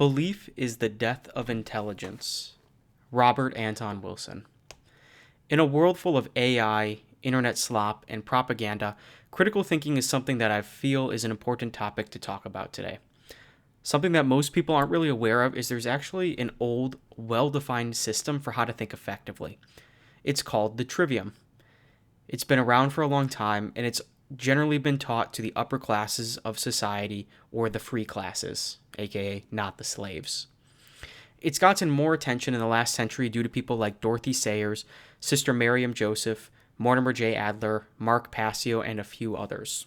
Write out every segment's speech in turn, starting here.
Belief is the death of intelligence. Robert Anton Wilson. In a world full of AI, internet slop, and propaganda, critical thinking is something that I feel is an important topic to talk about today. Something that most people aren't really aware of is there's actually an old, well-defined system for how to think effectively. It's called the Trivium. It's been around for a long time, and it's generally been taught to the upper classes of society or the free classes, aka not the slaves. It's gotten more attention in the last century due to people like Dorothy Sayers, Sister Miriam Joseph, Mortimer J. Adler, Mark Passio, and a few others.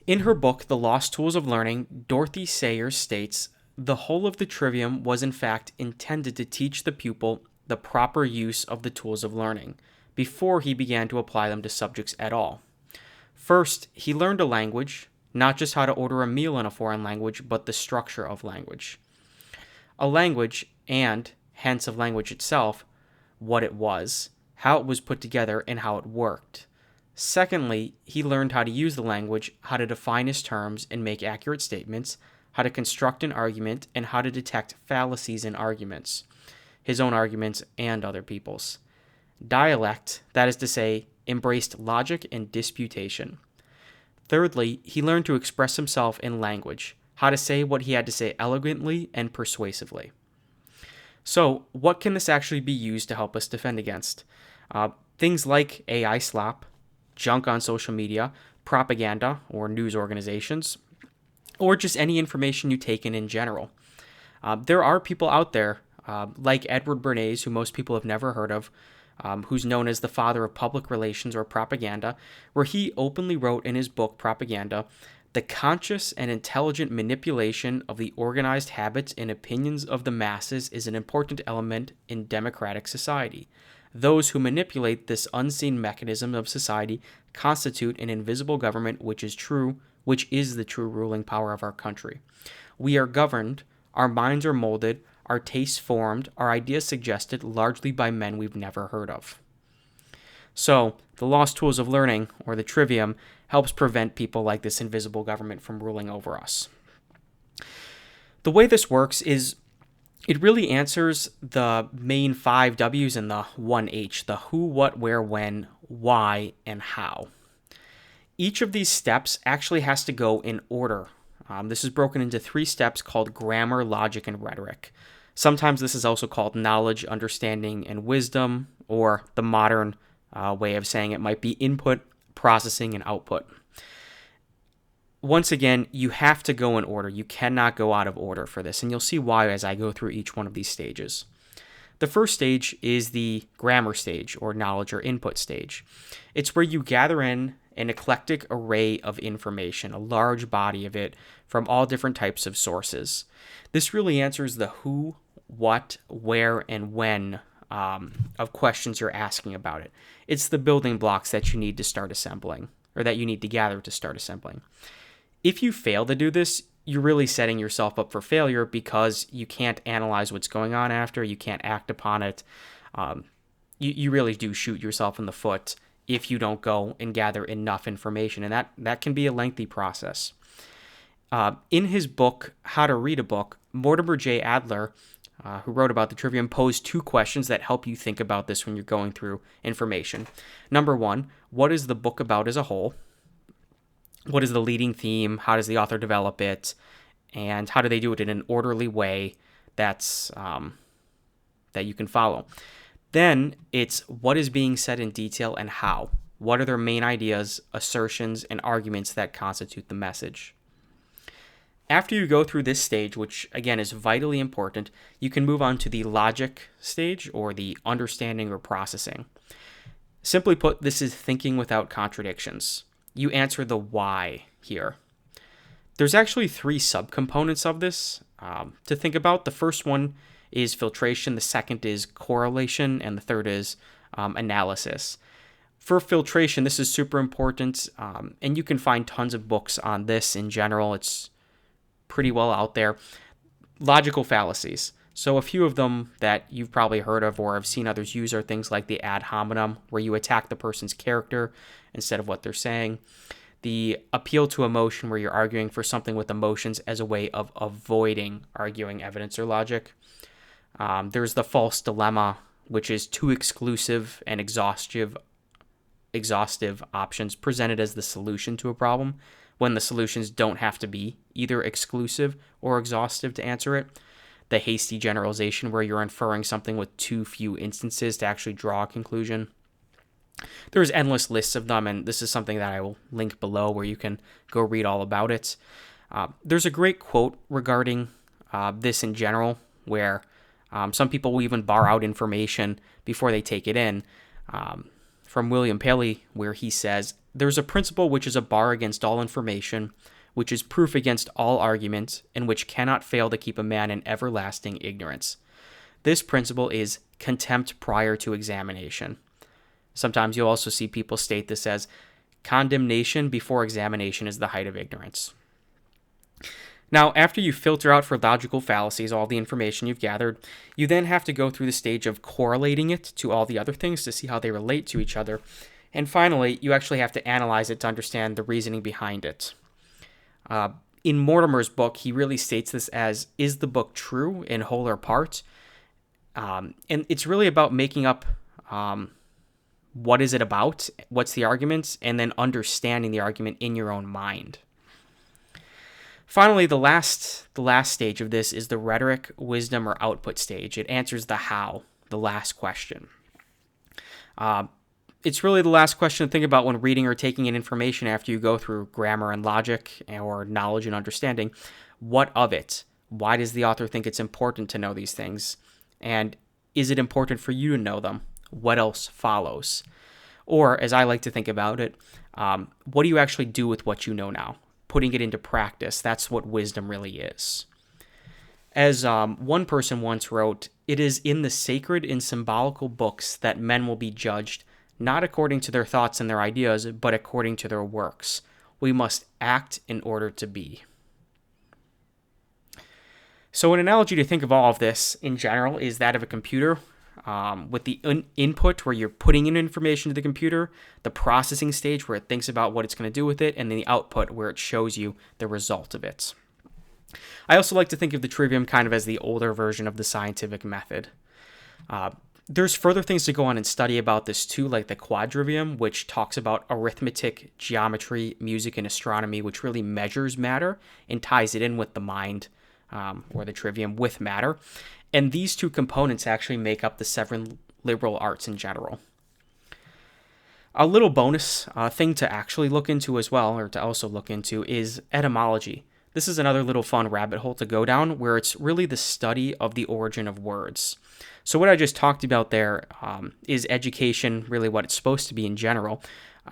In her book, The Lost Tools of Learning, Dorothy Sayers states, "The whole of the Trivium was in fact intended to teach the pupil the proper use of the tools of learning, before he began to apply them to subjects at all. First, he learned a language, not just how to order a meal in a foreign language, but the structure of language. A language, and, hence of language itself, what it was, how it was put together, and how it worked. Secondly, he learned how to use the language, how to define his terms and make accurate statements, how to construct an argument, and how to detect fallacies in arguments, his own arguments and other people's. Dialect, that is to say, embraced logic and disputation. Thirdly, he learned to express himself in language, how to say what he had to say elegantly and persuasively." So, what can this actually be used to help us defend against? Things like AI slop, junk on social media, propaganda or news organizations, or just any information you take in general. There are people out there, like Edward Bernays, who most people have never heard of, who's known as the father of public relations or propaganda, where he openly wrote in his book Propaganda, "The conscious and intelligent manipulation of the organized habits and opinions of the masses is an important element in democratic society. Those who manipulate this unseen mechanism of society constitute an invisible government which is the true ruling power of our country. We are governed, our minds are molded, our tastes formed, our ideas suggested largely by men we've never heard of." So, the Lost Tools of Learning, or the Trivium, helps prevent people like this invisible government from ruling over us. The way this works is it really answers the main 5 W's and the 1 H, the who, what, where, when, why, and how. Each of these steps actually has to go in order. This is broken into 3 steps called grammar, logic, and rhetoric. Sometimes this is also called knowledge, understanding, and wisdom, or the modern way of saying it might be input, processing, and output. Once again, you have to go in order. You cannot go out of order for this, and you'll see why as I go through each one of these stages. The first stage is the grammar stage, or knowledge or input stage. It's where you gather in an eclectic array of information, a large body of it from all different types of sources. This really answers the who, what, where, and when of questions you're asking about it. It's the building blocks that you need to start assembling, or that you need to gather to start assembling. If you fail to do this, you're really setting yourself up for failure because you can't analyze what's going on after, you can't act upon it. You really do shoot yourself in the foot if you don't go and gather enough information, and that can be a lengthy process. In his book, How to Read a Book, Mortimer J. Adler, who wrote about the Trivium, posed 2 questions that help you think about this when you're going through information. Number 1, what is the book about as a whole? What is the leading theme? How does the author develop it? And how do they do it in an orderly way that's that you can follow? Then it's what is being said in detail and how. What are their main ideas, assertions, and arguments that constitute the message? After you go through this stage, which again is vitally important, you can move on to the logic stage, or the understanding or processing. Simply put, this is thinking without contradictions. You answer the why here. There's actually 3 subcomponents of this to think about. The first one is filtration, the second is correlation, and the third is analysis. For filtration, this is super important, and you can find tons of books on this in general. It's pretty well out there. Logical fallacies. So a few of them that you've probably heard of or have seen others use are things like the ad hominem, where you attack the person's character instead of what they're saying. the appeal to emotion, where you're arguing for something with emotions as a way of avoiding arguing evidence or logic. There's the false dilemma, which is two exclusive and exhaustive options presented as the solution to a problem, when the solutions don't have to be either exclusive or exhaustive to answer it. The hasty generalization, where you're inferring something with too few instances to actually draw a conclusion. There's endless lists of them, and this is something that I will link below where you can go read all about it. There's a great quote regarding this in general, where some people will even bar out information before they take it in, from William Paley, where he says, "There's a principle which is a bar against all information, which is proof against all argument, and which cannot fail to keep a man in everlasting ignorance. This principle is contempt prior to examination." Sometimes you'll also see people state this as condemnation before examination is the height of ignorance. Now, after you filter out for logical fallacies all the information you've gathered, you then have to go through the stage of correlating it to all the other things to see how they relate to each other. And finally, you actually have to analyze it to understand the reasoning behind it. In Mortimer's book, he really states this as, is the book true in whole or part? And it's really about making up what is it about, what's the argument, and then understanding the argument in your own mind. Finally, the last stage of this is the rhetoric, wisdom, or output stage. It answers the how, the last question. It's really the last question to think about when reading or taking in information after you go through grammar and logic or knowledge and understanding. What of it? Why does the author think it's important to know these things? And is it important for you to know them? What else follows? Or, as I like to think about it, what do you actually do with what you know now? Putting it into practice. That's what wisdom really is. As one person once wrote, "It is in the sacred and symbolical books that men will be judged, not according to their thoughts and their ideas, but according to their works. We must act in order to be." So an analogy to think of all of this in general is that of a computer, with the input where you're putting in information to the computer, the processing stage where it thinks about what it's going to do with it, and then the output where it shows you the result of it. I also like to think of the Trivium kind of as the older version of the scientific method. There's further things to go on and study about this too, like the Quadrivium, which talks about arithmetic, geometry, music, and astronomy, which really measures matter and ties it in with the mind, or the Trivium with matter. And these two components actually make up the 7 liberal arts in general. A little bonus thing to actually look into as well, or to also look into, is etymology. This is another little fun rabbit hole to go down, where it's really the study of the origin of words. So what I just talked about there is education, really what it's supposed to be in general.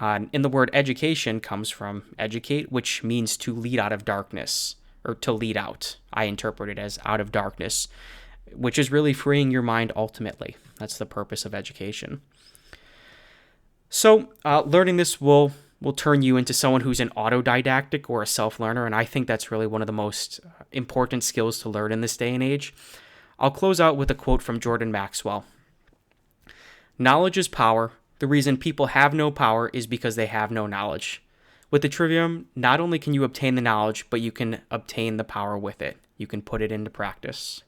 And the word education comes from educate, which means to lead out of darkness, or to lead out. I interpret it as out of darkness, which is really freeing your mind ultimately. That's the purpose of education. So learning this will turn you into someone who's an autodidactic or a self-learner, and I think that's really one of the most important skills to learn in this day and age. I'll close out with a quote from Jordan Maxwell. "Knowledge is power. The reason people have no power is because they have no knowledge. With the Trivium, not only can you obtain the knowledge, but you can obtain the power with it. You can put it into practice."